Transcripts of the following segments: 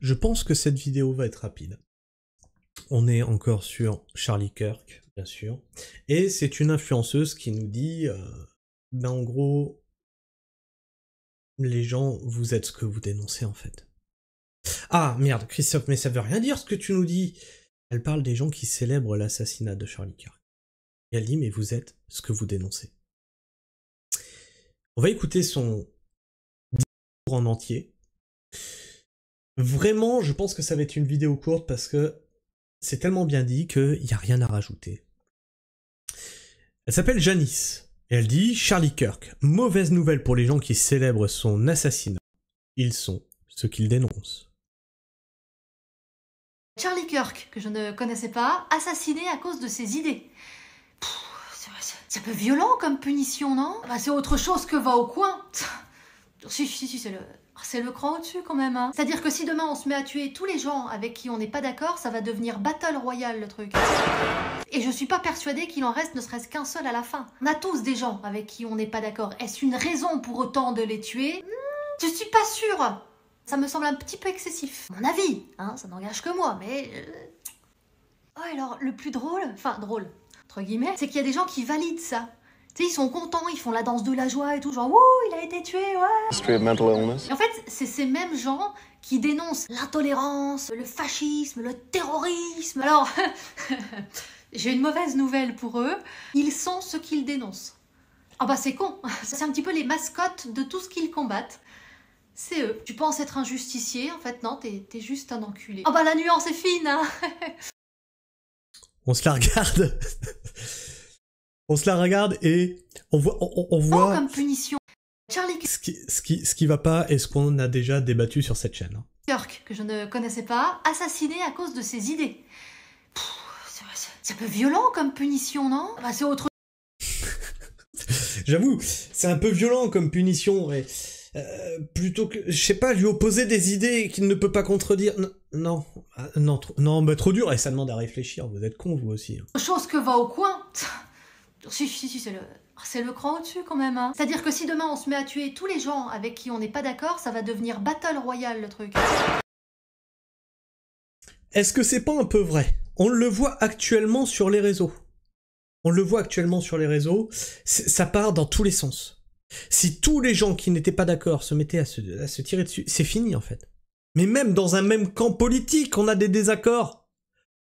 Je pense que cette vidéo va être rapide. On est encore sur Charlie Kirk, bien sûr. Et c'est une influenceuse qui nous dit, ben en gros, les gens, vous êtes ce que vous dénoncez en fait. Ah merde, Christophe, mais ça veut rien dire ce que tu nous dis. Elle parle des gens qui célèbrent l'assassinat de Charlie Kirk. Et elle dit, mais vous êtes ce que vous dénoncez. On va écouter son discours en entier. Vraiment, je pense que ça va être une vidéo courte parce que c'est tellement bien dit qu'il n'y a rien à rajouter. Elle s'appelle Janice. Et elle dit, Charlie Kirk, mauvaise nouvelle pour les gens qui célèbrent son assassinat. Ils sont ce qu'ils dénoncent. Charlie Kirk, que je ne connaissais pas, assassiné à cause de ses idées. C'est un peu violent comme punition, non? Bah, c'est autre chose que va au coin. Si, c'est le cran au-dessus quand même. Hein. C'est-à-dire que si demain on se met à tuer tous les gens avec qui on n'est pas d'accord, ça va devenir Battle Royale le truc. Et je suis pas persuadée qu'il en reste ne serait-ce qu'un seul à la fin. On a tous des gens avec qui on n'est pas d'accord. Est-ce une raison pour autant de les tuer? Je suis pas sûre. Ça me semble un petit peu excessif. Mon avis, hein, ça n'engage que moi, mais... Oh, alors, le plus drôle, enfin drôle, entre guillemets, c'est qu'il y a des gens qui valident ça. Tu sais, ils sont contents, ils font la danse de la joie et tout, genre, wouh, il a été tué, ouais. History of mental illness. Et en fait, c'est ces mêmes gens qui dénoncent l'intolérance, le fascisme, le terrorisme. Alors, j'ai une mauvaise nouvelle pour eux, ils sont ce qu'ils dénoncent. Ah bah c'est con, c'est un petit peu les mascottes de tout ce qu'ils combattent. C'est eux. Tu penses être un justicier, en fait non, t'es juste un enculé. Ah bah la nuance est fine, hein. On se la regarde. On se la regarde et on voit... On voit Oh, comme punition. Charlie ce qui va pas et ce qu'on a déjà débattu sur cette chaîne. Kirk, que je ne connaissais pas, assassiné à cause de ses idées. C'est un peu violent comme punition, non? Bah c'est autre... J'avoue, c'est un peu violent comme punition, mais plutôt que, je sais pas, lui opposer des idées qu'il ne peut pas contredire. Non, non, bah trop dur, et ça demande à réfléchir, vous êtes cons vous aussi. chose que va au coin. Si, c'est le cran au-dessus quand même. Hein. C'est-à-dire que si demain on se met à tuer tous les gens avec qui on n'est pas d'accord, ça va devenir Battle Royale le truc. Est-ce que c'est pas un peu vrai? On le voit actuellement sur les réseaux. On le voit actuellement sur les réseaux, ça part dans tous les sens. Si tous les gens qui n'étaient pas d'accord se mettaient à se tirer dessus, c'est fini en fait. Mais même dans un même camp politique, on a des désaccords.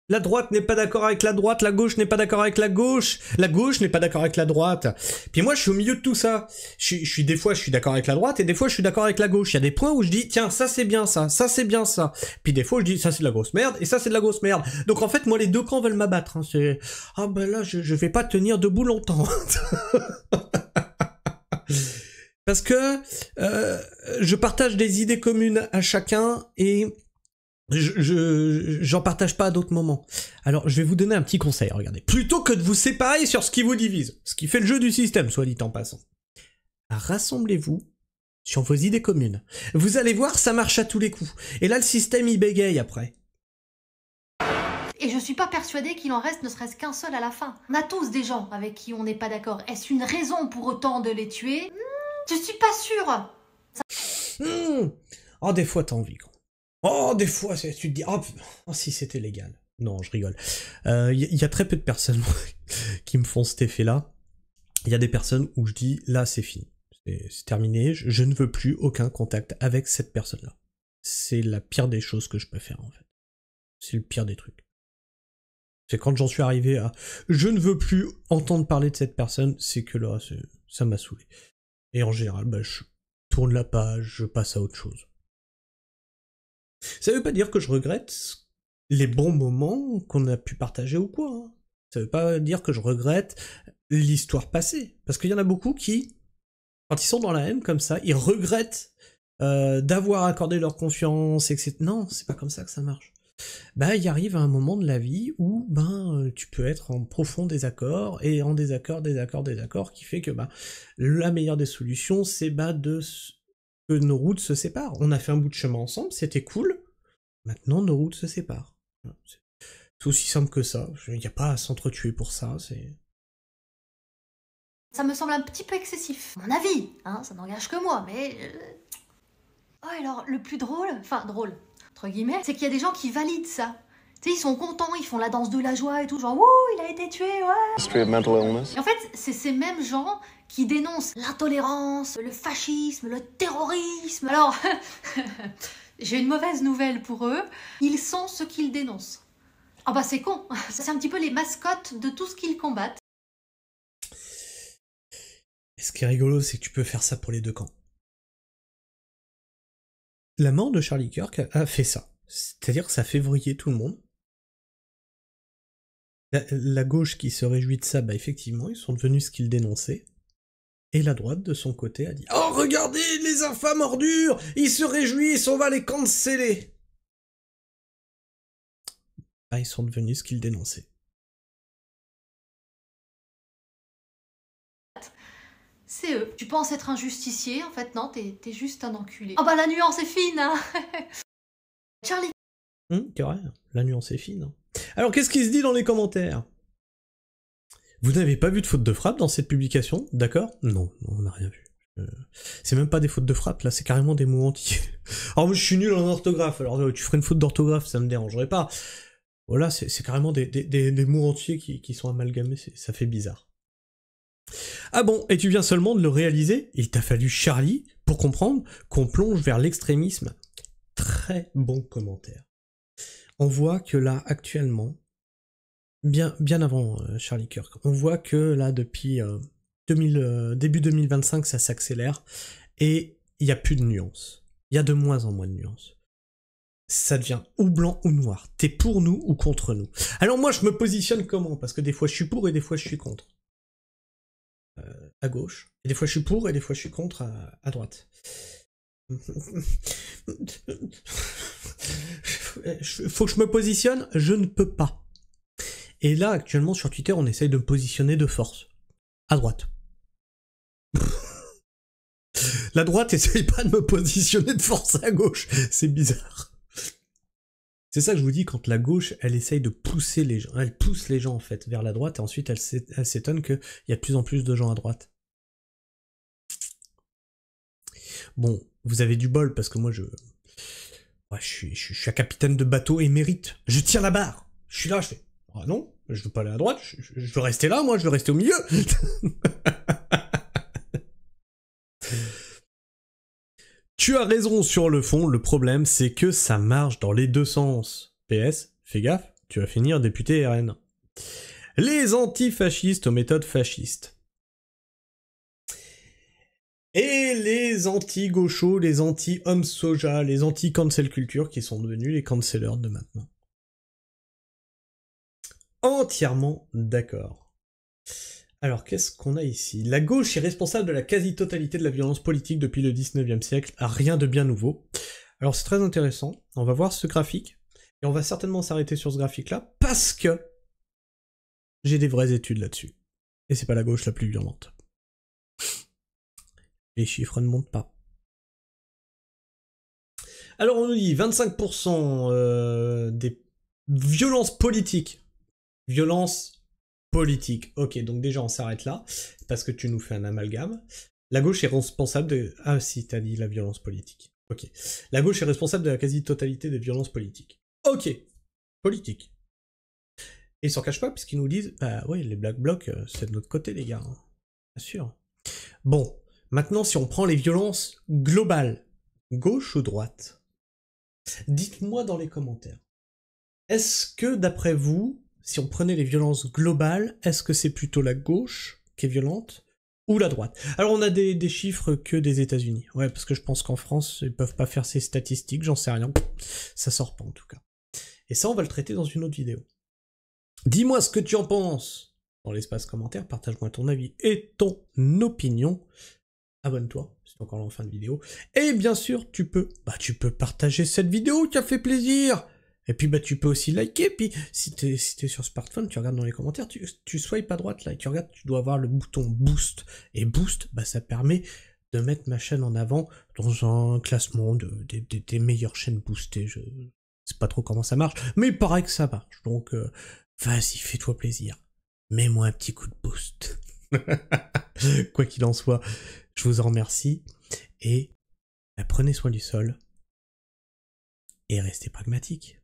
La droite n'est pas d'accord avec la droite, la gauche n'est pas d'accord avec la gauche n'est pas d'accord avec la droite. Puis moi, je suis au milieu de tout ça. Des fois, je suis d'accord avec la droite, et des fois, je suis d'accord avec la gauche. Il y a des points où je dis, tiens, ça c'est bien ça c'est bien ça. Puis des fois, je dis, ça c'est de la grosse merde, et ça c'est de la grosse merde. Donc en fait, moi, les deux camps veulent m'abattre. Hein. C'est, ah ben là, je vais pas tenir debout longtemps. Parce que je partage des idées communes à chacun, et j'en partage pas à d'autres moments. Alors, je vais vous donner un petit conseil, regardez. Plutôt que de vous séparer sur ce qui vous divise, ce qui fait le jeu du système, soit dit en passant, rassemblez-vous sur vos idées communes. Vous allez voir, ça marche à tous les coups. Et là, le système, il bégaye après. Et je suis pas persuadée qu'il en reste ne serait-ce qu'un seul à la fin. On a tous des gens avec qui on n'est pas d'accord. Est-ce une raison pour autant de les tuer? Je suis pas sûre. Oh, des fois, t'as envie, quoi. Oh, des fois, tu te dis, oh si c'était légal. Non, je rigole. Y a très peu de personnes qui me font cet effet-là. Il y a des personnes où je dis, là, c'est fini. C'est terminé, je ne veux plus aucun contact avec cette personne-là. C'est la pire des choses que je peux faire, en fait. C'est le pire des trucs. C'est quand j'en suis arrivé à, je ne veux plus entendre parler de cette personne, c'est que là, ça m'a saoulé. Et en général, bah, je tourne la page, je passe à autre chose. Ça veut pas dire que je regrette les bons moments qu'on a pu partager ou quoi. Hein. Ça veut pas dire que je regrette l'histoire passée. Parce qu'il y en a beaucoup qui, quand ils sont dans la haine comme ça, ils regrettent d'avoir accordé leur confiance, etc. Non, c'est pas comme ça que ça marche. Bah, il arrive un moment de la vie où, tu peux être en profond désaccord, et en désaccord, qui fait que, la meilleure des solutions, c'est, que nos routes se séparent. On a fait un bout de chemin ensemble, c'était cool. Maintenant, nos routes se séparent. C'est aussi simple que ça. Il n'y a pas à s'entretuer pour ça. Ça me semble un petit peu excessif. Mon avis, hein, ça n'engage que moi, mais... Oh, alors, le plus drôle, enfin drôle, entre guillemets, c'est qu'il y a des gens qui valident ça. Tu sais, ils sont contents, ils font la danse de la joie et tout, genre « Wouh, il a été tué, ouais !» Et en fait, c'est ces mêmes gens qui dénoncent l'intolérance, le fascisme, le terrorisme. Alors, j'ai une mauvaise nouvelle pour eux, ils sont ce qu'ils dénoncent. Ah bah c'est con, c'est un petit peu les mascottes de tout ce qu'ils combattent. Et ce qui est rigolo, c'est que tu peux faire ça pour les deux camps. La mort de Charlie Kirk a fait ça. C'est-à-dire que ça fait vriller tout le monde. La gauche qui se réjouit de ça, bah effectivement, ils sont devenus ce qu'ils dénonçaient. Et la droite, de son côté, a dit « Oh, regardez, les infâmes ordures! Ils se réjouissent, on va les canceller !» Bah, ils sont devenus ce qu'ils dénonçaient. C'est eux. Tu penses être un justicier, en fait, non, t'es juste un enculé. Ah bah la nuance est fine, hein. Charlie. C'est vrai, la nuance est fine. Alors, qu'est-ce qui se dit dans les commentaires? Vous n'avez pas vu de faute de frappe dans cette publication, d'accord? Non, on n'a rien vu. C'est même pas des fautes de frappe, là, c'est carrément des mots entiers. Alors moi, je suis nul en orthographe, alors tu ferais une faute d'orthographe, ça me dérangerait pas. Voilà, c'est carrément des mots entiers qui sont amalgamés, ça fait bizarre. Ah bon, et tu viens seulement de le réaliser? Il t'a fallu Charlie pour comprendre qu'on plonge vers l'extrémisme. Très bon commentaire. On voit que là, actuellement, bien avant Charlie Kirk, on voit que là, depuis début 2025, ça s'accélère, et il n'y a plus de nuances. Il y a de moins en moins de nuances. Ça devient ou blanc ou noir. T'es pour nous ou contre nous. Alors moi, je me positionne comment? Parce que des fois, je suis pour et des fois, je suis contre. À gauche. Et des fois, je suis pour et des fois, je suis contre à droite. Faut que je me positionne, je ne peux pas. Et là, actuellement, sur Twitter, on essaye de me positionner de force. À droite. La droite essaye pas de me positionner de force à gauche. C'est bizarre. C'est ça que je vous dis, quand la gauche, elle essaye de pousser les gens, elle pousse les gens en fait vers la droite, et ensuite elle s'étonne qu'il y a de plus en plus de gens à droite. Bon, vous avez du bol, parce que moi je suis un capitaine de bateau émérite. Je tiens la barre. Je suis là, je fais, ah non, je veux pas aller à droite, je veux rester là, moi, je veux rester au milieu. Tu as raison sur le fond, le problème c'est que ça marche dans les deux sens. PS, fais gaffe, tu vas finir député RN. Les antifascistes aux méthodes fascistes. Et les anti-gauchos, les anti-homme soja, les anti-cancel culture qui sont devenus les cancellers de maintenant. Entièrement d'accord. Alors, qu'est-ce qu'on a ici? La gauche est responsable de la quasi-totalité de la violence politique depuis le 19e siècle, rien de bien nouveau. Alors c'est très intéressant, on va voir ce graphique, et on va certainement s'arrêter sur ce graphique-là, parce que j'ai des vraies études là-dessus. Et c'est pas la gauche la plus violente. Les chiffres ne montent pas. Alors on nous dit 25% des violences politiques. Violences politique. Ok, donc déjà on s'arrête là, parce que tu nous fais un amalgame. La gauche est responsable de... Ah si, t'as dit la violence politique. Ok. La gauche est responsable de la quasi-totalité des violences politiques. Ok. Politique. Et ils s'en cachent pas, puisqu'ils nous disent, bah ouais, les Black Blocs, c'est de notre côté, les gars. Hein. Bien sûr. Bon, maintenant si on prend les violences globales, gauche ou droite, dites-moi dans les commentaires. Est-ce que, d'après vous, si on prenait les violences globales, est-ce que c'est plutôt la gauche qui est violente ou la droite? Alors on a des chiffres que des États-Unis. Ouais, parce que je pense qu'en France, ils peuvent pas faire ces statistiques, j'en sais rien. Ça sort pas en tout cas. Et ça, on va le traiter dans une autre vidéo. Dis-moi ce que tu en penses dans l'espace commentaire, partage-moi ton avis et ton opinion. Abonne-toi, c'est encore là en fin de vidéo. Et bien sûr, tu peux partager cette vidéo qui a fait plaisir. Et puis tu peux aussi liker, puis si t'es sur smartphone, tu regardes dans les commentaires, tu swipes à droite là, et tu regardes, tu dois avoir le bouton boost. Et boost, ça permet de mettre ma chaîne en avant dans un classement des meilleures chaînes boostées. Je sais pas trop comment ça marche, mais il paraît que ça marche. Donc vas-y, fais-toi plaisir. Mets-moi un petit coup de boost. Quoi qu'il en soit, je vous en remercie, et prenez soin du sol. et restez pragmatique.